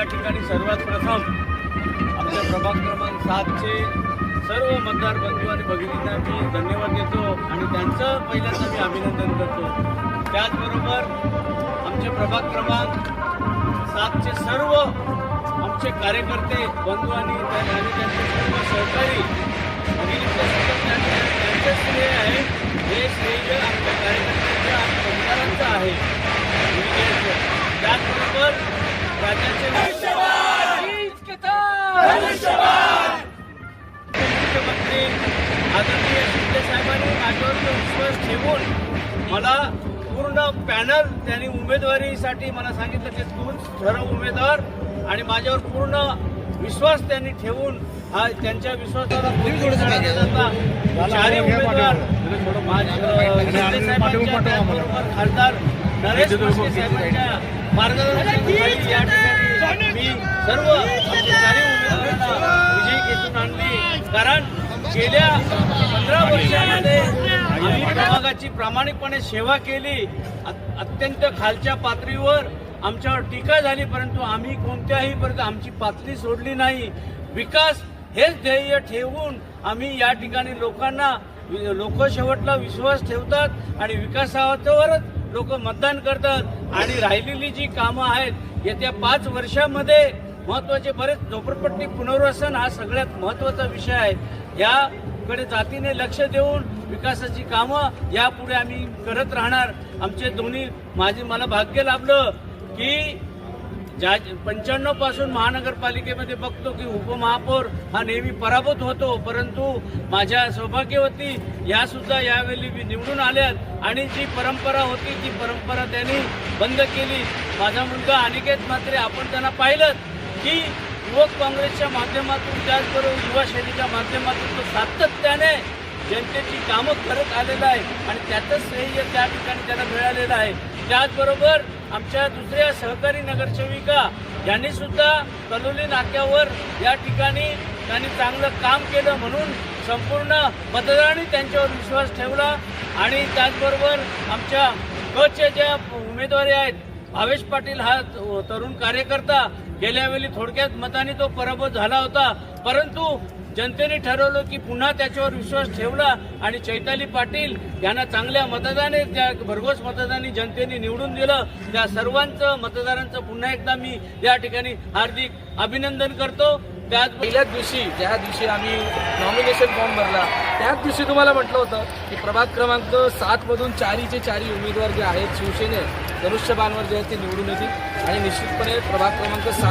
या ठिकाणी सर्वात प्रथम आमच्या प्रभाग क्रमांक 7चे सर्व मतदार बंधू आणि भगिनींना मी धन्यवाद देतो आणि त्यांचं पहिल्यांदा मी अभिनंदन करतो। त्याचबरोबर आमचे प्रभाग क्रमांक 7चे सर्व आमचे कार्यकर्ते बंधू आणि त्यांचे सर्व सहकारी भगिनींचं त्यांचं श्रेय आहे, हे श्रेय आमच्या कार्यकर्त्यांच्या आणि सरकारांचं आहे। त्याचबरोबर राज्याचे मुख्यमंत्री आदरणीय शिंदे साहेबांनी माझ्यावर विश्वास ठेवून मला पूर्ण पॅनल त्यांनी उमेदवारीसाठी मला सांगितलं की तूच ठरव उमेदवार आणि माझ्यावर पूर्ण विश्वास त्यांनी ठेवून हा त्यांच्या विश्वासाला चारही उमेदवार शिंदे साहेबांच्या त्याचबरोबर खासदार नरेश म्हस्के साहेबांच्या मार्गदर्शनाखाली या ठिकाणी मी सर्व आमच्या चारही उमेदवारांना विजयी खेचून आणली। कारण गेल्या 15 वर्षांमध्ये आम्ही प्रभागाची प्रामाणिकपणे सेवा केली। अत्यंत खालच्या पातळीवर आमच्यावर टीका झाली, परंतु आम्ही कोणत्याही पर्यंत आमची पातळी सोडली नाही। विकास हेच ध्येय ठेवून आम्ही या ठिकाणी लोक शेवटला विश्वास ठेवतात आणि विकासावरच लोक मतदान करतात आणि राहिलेली जी कामं आहेत येत्या 5 वर्षामध्ये महत्त्वाचे बरेच झोपडपट्टी पुनर्वसन हा सगळ्यात महत्त्वाचा विषय आहे। याकडे जातीने लक्ष देऊन विकासाची कामं यापुढे आम्ही करत राहणार। आमचे दोन्ही मला भाग्य लाभलं की 95 पासून महानगरपालिकेमध्ये बघतो की उपमहापौर हा नेहमी पराभूत होतो, परंतु माझ्या सौभाग्यवती या सुद्धा यावेळी निवडून आल्यात आणि जी परंपरा होती ती परंपरा त्यांनी बंद केली। माझा मुलगा अनिकेत म्हात्रे, आपण त्यांना पाहिलं की युवक काँग्रेसच्या माध्यमातून त्याचबरोबर युवा शैलीच्या माध्यमातून तो सातत्याने जनतेची कामं करत आलेला आहे आणि त्याचंच श्रेय त्या ठिकाणी त्याला मिळालेलं आहे। त्याचबरोबर आमच्या दुसऱ्या सहकारी नगरसेविका यांनी सुद्धा कलोली नाक्यावर या ठिकाणी त्यांनी चांगलं काम केलं म्हणून संपूर्ण मतदारांनी त्यांच्यावर विश्वास ठेवला आणि त्याचबरोबर आमच्या कचे ज्या उमेदवारी आहेत भावेश पाटील हा तरुण कार्यकर्ता गेल्यावेळी थोडक्यात मताने तो पराभूत झाला होता, परंतु जनतेने ठरवलं की पुन्हा त्याच्यावर विश्वास ठेवला आणि चैताली पाटील यांना चांगल्या मतदाने त्या भरघोस मतदानाने जनतेने निवडून दिलं। त्या सर्वांचं मतदारांचं पुन्हा एकदा मी या ठिकाणी हार्दिक अभिनंदन करतो। त्याच पहिल्याच दिवशी ज्या दिवशी आम्ही नॉमिनेशन फॉर्म भरला त्याच दिवशी तुम्हाला म्हटलं होतं की प्रभाग क्रमांक 7 मधून चारी उमेदवार जे आहेत शिवसेने धनुष्यबाणवर जे आहेत ते निवडून येतील आणि निश्चितपणे प्रभाग क्रमांक 7